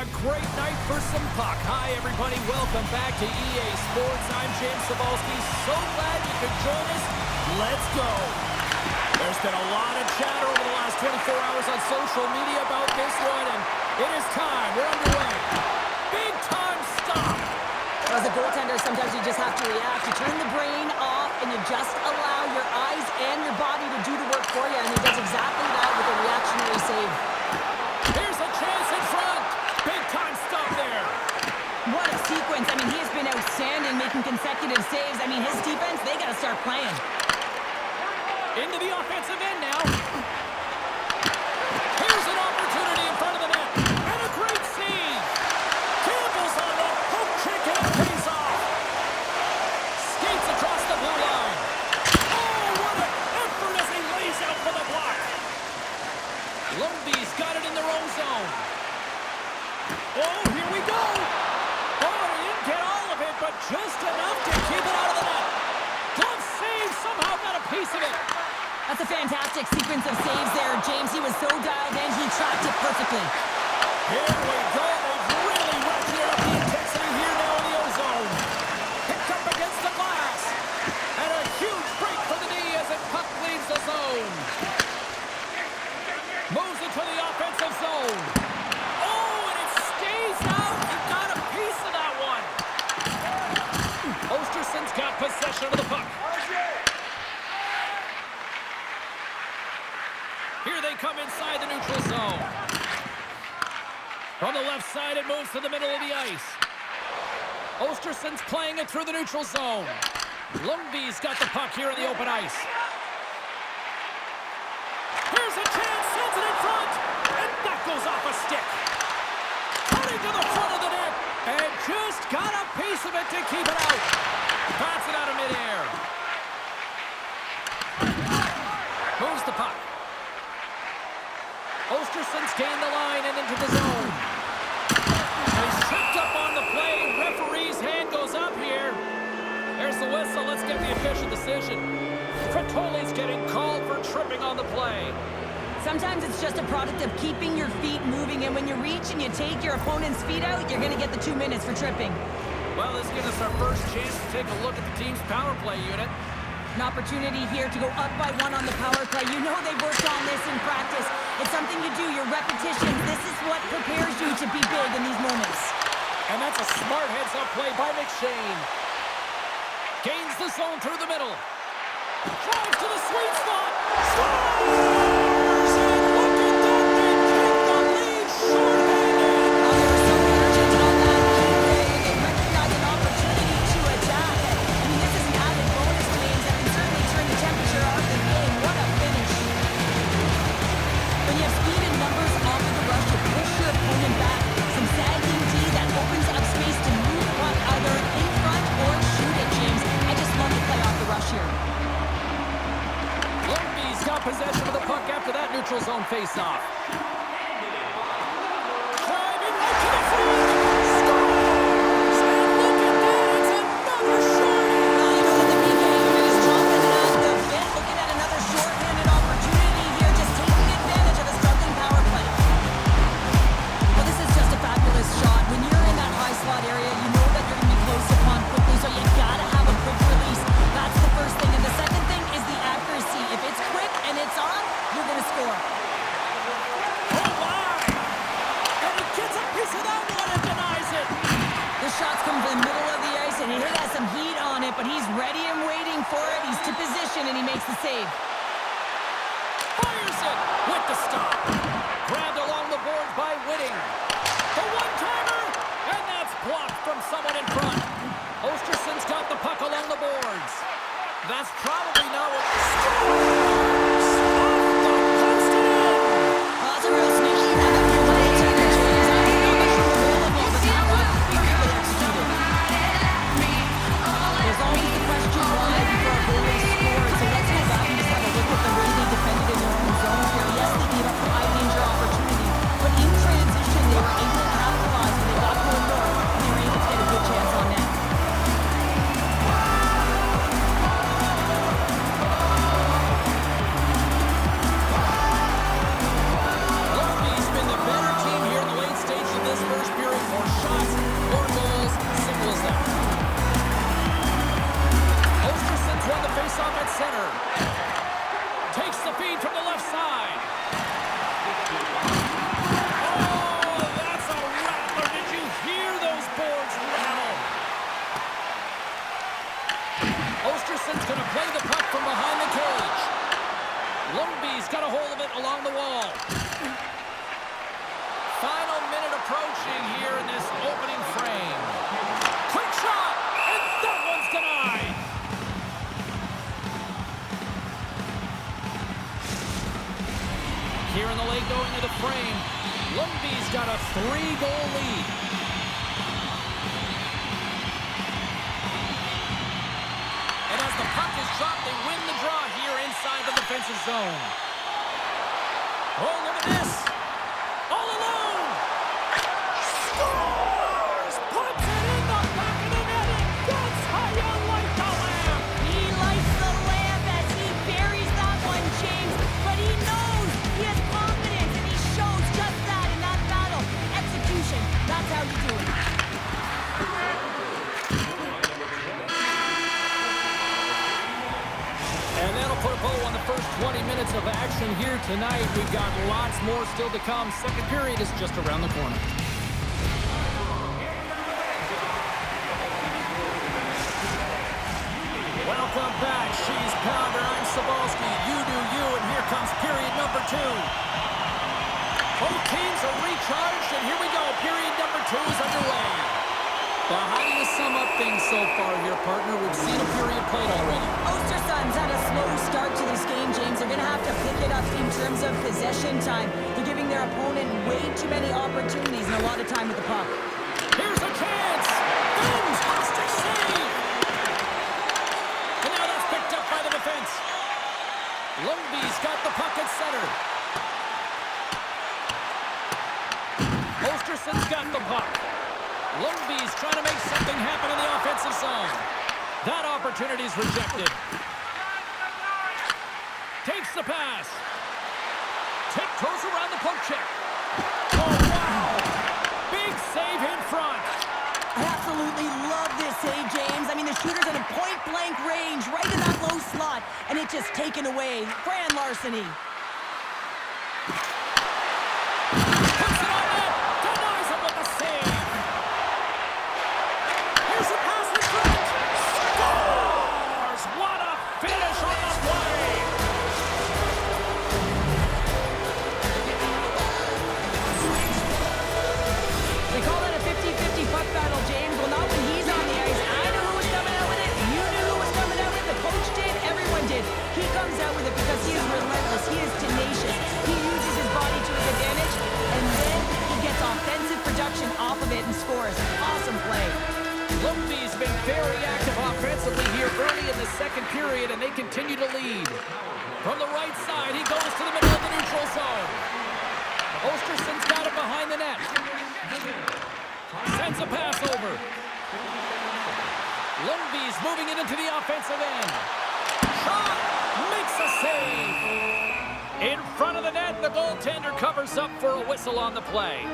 a great night for some puck. Hi, everybody. Welcome back to EA Sports. I'm James Cebulski. So glad you could join us. Let's go. There's been a lot of chatter over the last 24 hours on social media about this one, and it is time. We're underway. Big time stop. As a goaltender, sometimes you just have to react. You turn the brain off, and you just allow your eyes and your body to do the work for you, and he does exactly that with a reactionary save. Here's a chance in front. Big time stop there. What a sequence. I mean, he has been outstanding making consecutive saves. I mean, his defense, they got to start playing. Into the offensive end now. Here's an opportunity in front of the net. And a great save. Campbell's on the hook check and it pays off. Skates across the blue line. Oh, what an effort as he lays out for the block. Lumby's got it in their own zone. Oh, here we go. Oh, he didn't get all of it, but just enough to keep it out of the net. Glove save, somehow got a piece of it. That's a fantastic sequence of saves there, James. He was so dialed in, he tracked it perfectly. Here we go. They've really ratcheted up the intensity here now in the ozone. Picked up against the glass. And a huge break for the D as it puck leaves the zone. Moves into the offensive zone. Oh, and it stays out. He got a piece of that one. Östersund's got possession of the puck. Here they come inside the neutral zone. From the left side, it moves to the middle of the ice. Östersund's playing it through the neutral zone. Lumby's got the puck here in the open ice. Here's a chance, sends it in front, and that goes off a stick. Cutting to the front of the net, and just got a piece of it to keep it out. Bats it out of midair. Moves the puck. Östersund's gained the line and into the zone. He's tripped up on the play. Referee's hand goes up here. There's the whistle. Let's get the official decision. Fratoli's getting called for tripping on the play. Sometimes it's just a product of keeping your feet moving, and when you reach and you take your opponent's feet out, you're going to get the 2 minutes for tripping. Well, this gives us our first chance to take a look at the team's power play unit. An opportunity here to go up by 1 on the power play. You know they've worked on this in practice. It's something you do, your repetitions. This is what prepares you to be big in these moments. And that's a smart heads-up play by McShane. Gains the zone through the middle. Drives to the sweet spot. Scores! And look at that, they take the lead short-handed. There was some urgency on that key play, and they recognized an opportunity to attack. I mean, this is an added bonus, James, that can certainly turn the temperature of the game. What a finish. When you have speed and numbers off of the rush to push your opponent back, some sagging D that opens up space to move the puck either in front or shoot it, James. I just love to play off the rush here. Lumby's got possession of the puck after that neutral zone face-off. Driving right to the front. Scores! And look at that, it's another shorty. Well, you know what the PK unit is chomping at the bit, looking at another short-handed opportunity here, just taking advantage of a struggling power play. Well, this is just a fabulous shot. When you're in that high slot area, you know that you're going to be close upon quickly, so you gotta have a quick release. That's the first thing. And the second thing is the accuracy. If it's quick and it's on, you're going to score. Oh, my! And he gets a piece of that one and denies it. The shots come from the middle of the ice, and he has some heat on it, but he's ready and waiting for it. He's to position, and he makes the save. Fires it with the stop. Grabbed along the boards by Whitting. The one-timer, and that's blocked from someone in front. Östersund's got the puck along the boards. That's probably not what... Scores! Off the post and in! That's a real sneaky one up here by the goaltender, James. I don't know much more available, but that one beautifully executed. There's always the question why before a goal is scored, so let's go back and just have a look at the way they defended in their own zone here. Yes, they gave up a high-danger opportunity, but in transition, they were able to capitalize when they got going north, and they were able to get a good chance on net. Östersund's going to play the puck from behind the cage. Lundby's got a hold of it along the wall. Final minute approaching here in this opening frame. Quick shot, and that one's denied. Here in the late going of the frame, Lundby's got a 3-goal lead. And as the puck is dropped, they win the draw here inside the defensive zone. Oh, look at this. All alone. Scores! Puts it in the back of the net. That's how you light the lamp. He lights the lamp as he buries that one, James. But he knows he has confidence, and he shows just that in that battle. Execution, that's how you do it. And that'll put a bow on the first 20 minutes of action here tonight. We've got lots more still to come. Second period is just around the corner. Welcome back. She's Pounder. I'm Sabalski. You do you. And here comes period number 2. Both teams are recharged. And here we go. Period number 2 is underway. Well, how do you sum up things so far here, partner? We've seen a period played already. Östersund's had a slow start to this game, James. They're going to have to pick it up in terms of possession time. They're giving their opponent way too many opportunities and a lot of time with the puck. Here's a chance! Vann's has to save! And now that's picked up by the defense. Lundby's got the puck at center. Östersund's got the puck. Lundby's trying to make something happen in the offensive zone. That opportunity's rejected. Takes the pass. Tiptoes around the poke check. Oh, wow! Big save in front. I absolutely love this save, James. I mean, the shooter's at a point-blank range, right in that low slot, and it's just taken away. Grand larceny. Puts it on net. Denies him with the save. Here's a pass in front. Scores! What a finish on the play. They call that a 50-50 puck battle, James. Well, not when he's on the ice. I knew who was coming out with it. You knew who was coming out with it. The coach did. Everyone did. He comes out with it because he is relentless. He is tenacious. He uses his body to his advantage, and then he gets offensive production off of it and scores. Awesome play. Lundby's been very active offensively here early in the second period, and they continue to lead. From the right side, he goes to the middle of the neutral zone. Östersund's got it behind the net. Sends a pass over. Lundby's moving it into the offensive end. Shot! Makes a save! In front of the net, the goaltender covers up for a whistle on the play.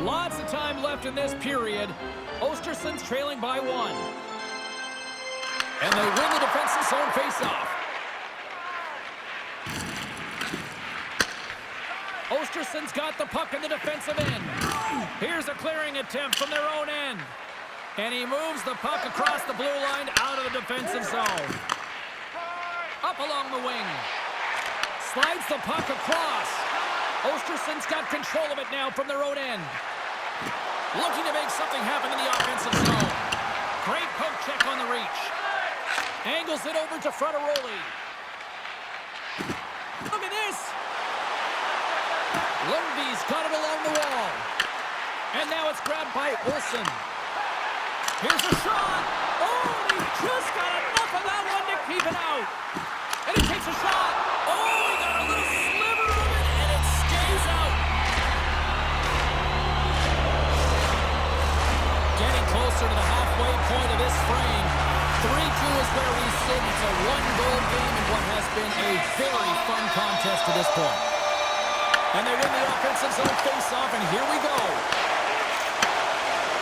Lots of time left in this period. Östersund's trailing by 1. And they win the defensive zone faceoff. Östersund's got the puck in the defensive end. Here's a clearing attempt from their own end. And he moves the puck across the blue line out of the defensive zone. Up along the wing. Slides the puck across. Östersund's got control of it now from their own end. Looking to make something happen in the offensive zone. Great poke check on the reach. Angles it over to Frederoli. Look at this. Lundby's got it along the wall. And now it's grabbed by Olsen. Here's a shot. Oh, he just got enough of that one to keep it out. And he takes a shot. Oh, he got a little sliver of it, and it stays out. Getting closer to the halfway point of this frame. 3-2 is where we sit. It's a one-goal game in what has been a very fun contest to this point. And they win the offensive zone face-off, and here we go.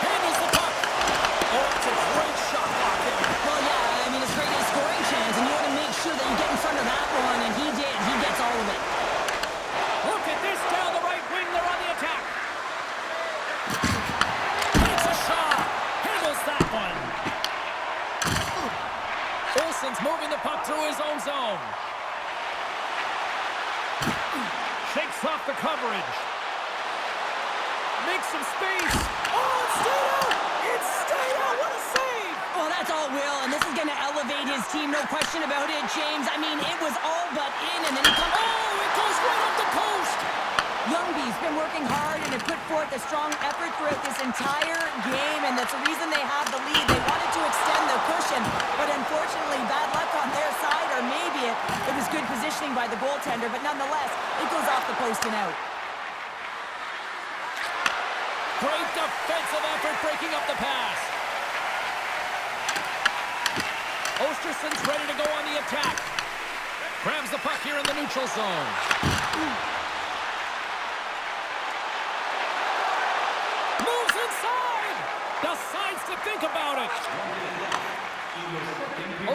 Handles the puck. Oh, it's a great shot block there. Well, yeah, I mean, it's great a scoring chance, and you want to make sure that you get in front of that one, and he did. He gets all of it. Look at this down the right wing. They're on the attack. Takes a shot. Handles that one. Ostersund's moving the puck through his own zone. Shakes off the coverage. Makes some space. Oh, it stayed out! It stayed out! What a save! Well, that's all Will, and this is going to elevate his team, no question about it, James. I mean, it was all but in, and then he comes... Oh, it goes right up the post! Youngby's been working hard and have put forth a strong effort throughout this entire game, and that's the reason they have the lead. They wanted to extend the cushion, but unfortunately, bad luck on their side, or maybe it was good positioning by the goaltender, but nonetheless, it goes off the post and out. Great defensive effort breaking up the pass. Östersund's ready to go on the attack. Grabs the puck here in the neutral zone. Moves inside! Decides to think about it.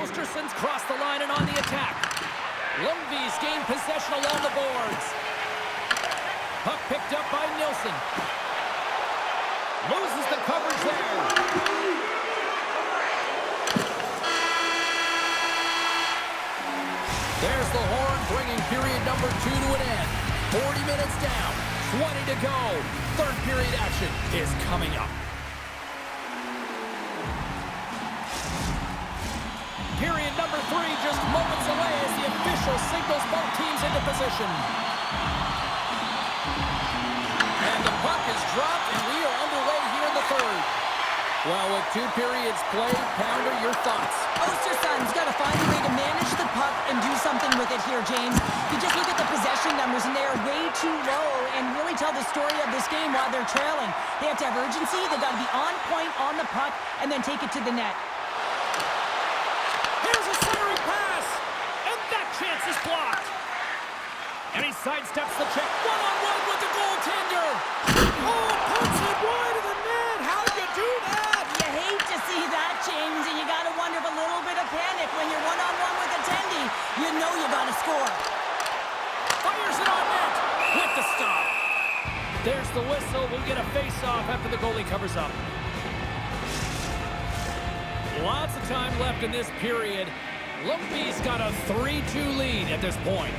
Östersund's crossed the line and on the attack. Lundby's gained possession along the boards. Puck picked up by Nilsson. Loses the coverage there. There's the horn, bringing period number 2 to an end. 40 minutes down, 20 to go. Third period action is coming up. Period number 3 just moments away as the official signals both teams into position. And the puck is dropped, and we are underway here in the third. Well, with 2 periods played, Pounder, your thoughts? Östersund's got to find a way to manage the puck and do something with it here, James. You just look at the possession numbers, and they are way too low, and really tell the story of this game while they're trailing. They have to have urgency, they've got to be on point on the puck, and then take it to the net. Here's a centering pass, and that chance is blocked. And he sidesteps the check, one-on-one with the goaltender. Oh, puts it wide of the net. How'd you do that? You hate to see that, James, and you got to wonder if a little bit of panic when you're one-on-one with a tendy. You know you got to score. Fires it on net with the stop. There's the whistle. We'll get a face-off after the goalie covers up. Lots of time left in this period. Lumpy's got a 3-2 lead at this point.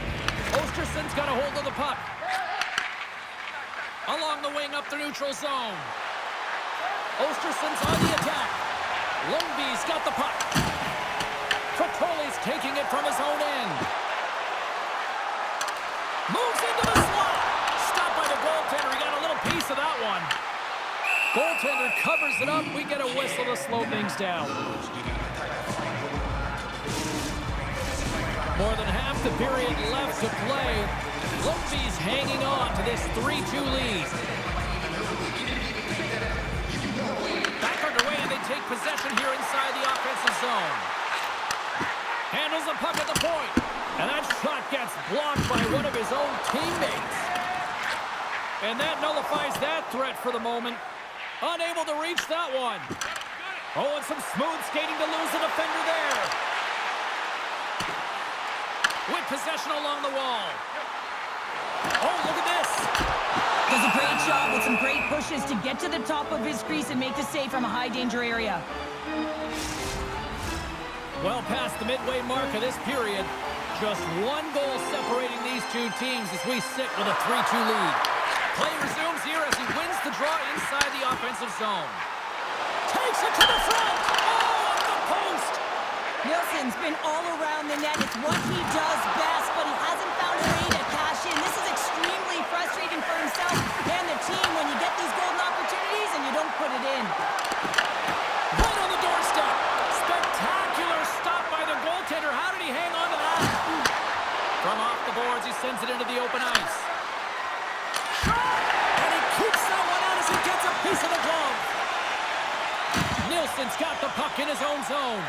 Östersund's got a hold of the puck. Along the wing up the neutral zone. Östersund's on the attack. Lundby's got the puck. Trotoli's taking it from his own end. Moves into the slot. Stopped by the goaltender. He got a little piece of that one. Goaltender covers it up. We get a whistle to slow things down. More than half the period left to play. Lumpy's hanging on to this 3-2 lead. Back underway, and they take possession here inside the offensive zone. Handles the puck at the point. And that shot gets blocked by one of his own teammates. And that nullifies that threat for the moment. Unable to reach that one. Oh, and some smooth skating to lose the defender there. With possession along the wall. Oh, look at this. Does a great job with some great pushes to get to the top of his crease and make the save from a high-danger area. Well past the midway mark of this period. Just one goal separating these two teams as we sit with a 3-2 lead. Play resumes here as he wins the draw inside the offensive zone. Takes it to the front. Oh, off the post. Nilsson's been all around the net. It's what he does best, but he hasn't found a way to cash in. This is extremely frustrating for himself and the team when you get these golden opportunities and you don't put it in. Right on the doorstep. Spectacular stop by the goaltender. How did he hang on to that? From off the boards, he sends it into the open ice. And he keeps that one out as he gets a piece of the glove. Nilsson's got the puck in his own zone.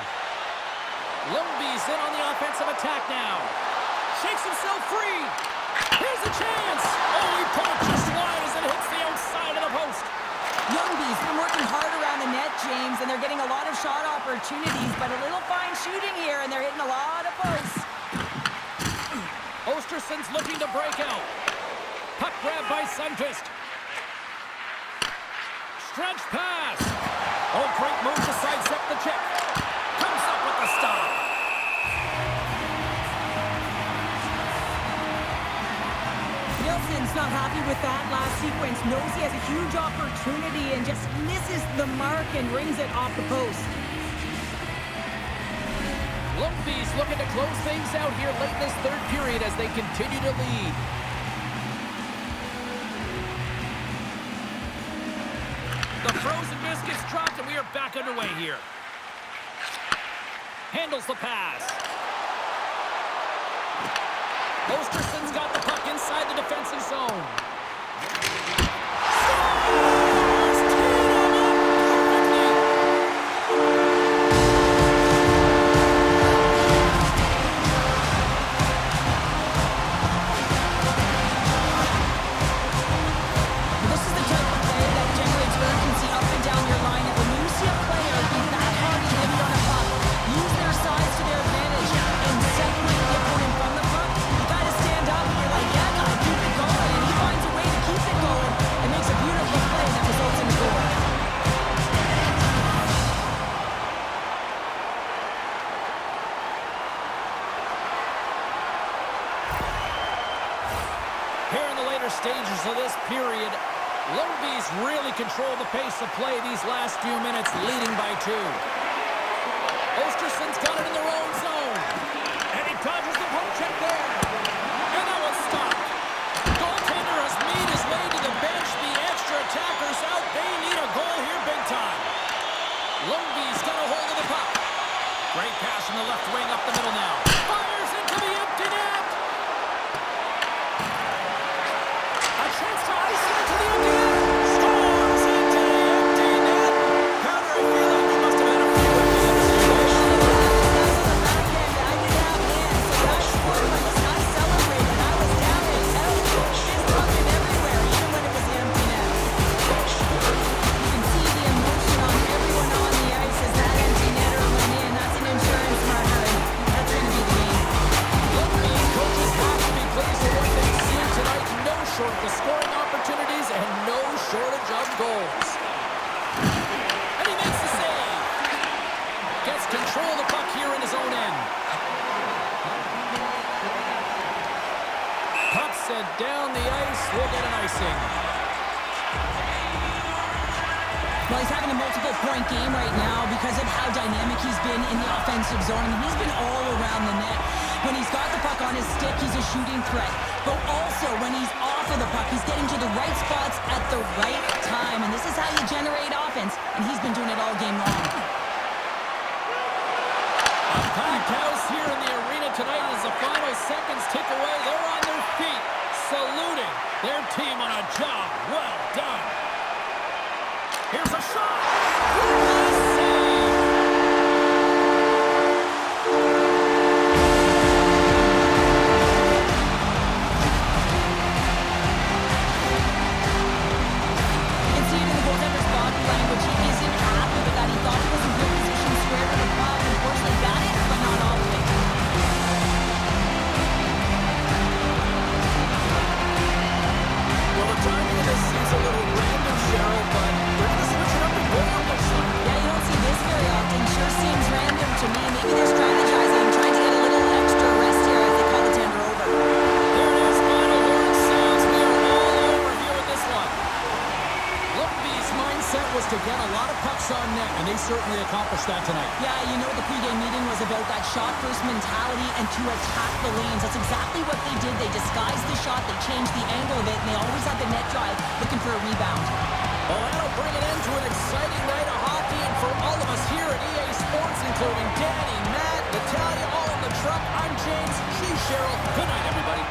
Lundby's in on the offensive attack now. Shakes himself free. Here's a chance. Oh, he put it just wide as it hits the outside of the post. Youngby's been working hard around the net, James, and they're getting a lot of shot opportunities, but a little fine shooting here, and they're hitting a lot of posts. Östersund's looking to break out. Puck grab by Sundqvist. Stretch pass. Oh, great move to sidestep the check. Comes up with the stop. not happy with that last sequence. Knows he has a huge opportunity and just misses the mark and rings it off the post. Lumpies looking to close things out here late in this third period as they continue to lead. The frozen biscuits dropped and we are back underway here. Handles the pass. Östersund's got the puck inside the defensive zone. Stages of this period, Lumpies really control the pace of play these last few minutes, leading by 2. Östersund's got it in their own zone, and he dodges the poke check there, and that was stopped. Goaltender has made his way to the bench. The extra attackers out. They need a goal here big time. Lumpies got a hold of the puck. Great pass from the left wing up the middle now. Fires into the empty net. Chance to ice it into the empty net. Storms into the empty net. Heather, I feel like we must have had a few of these situations. That's on the back end. I did have hands, so that scored. I was not celebrating. I was down and out. Just talking everywhere, even when it was the empty net. You can see the emotion on everyone on the ice as that empty netter went in. That's an insurance marker, and that's going to be the game. Look, these coaches have to be pleased with what they've seen tonight. No shortage of scoring opportunities and no shortage of goals. And he makes the save. Gets control of the puck here in his own end. Puck sent down the ice. We'll get an icing. Well, he's having a multiple-point game right now because of how dynamic he's been in the offensive zone. I mean, he's been all around the net. When he's got the puck on his stick, he's a shooting threat. But also, when he's off of the puck, he's getting to the right spots at the right time. And this is how you generate offense, and he's been doing it all game long. A packed house here in the arena tonight as the final seconds tick away. They're on their feet, saluting their team on a job well done. Here's a shot. Nice save. Was to get a lot of pucks on net, and they certainly accomplished that tonight. Yeah, you know, the pregame meeting was about that shot-first mentality and to attack the lanes. That's exactly what they did. They disguised the shot, they changed the angle of it, and they always had the net drive looking for a rebound. Well, that'll bring an end to an exciting night of hockey, and for all of us here at EA Sports, including Danny, Matt, Natalia, all in the truck, I'm James. She's Cheryl. Good night, everybody.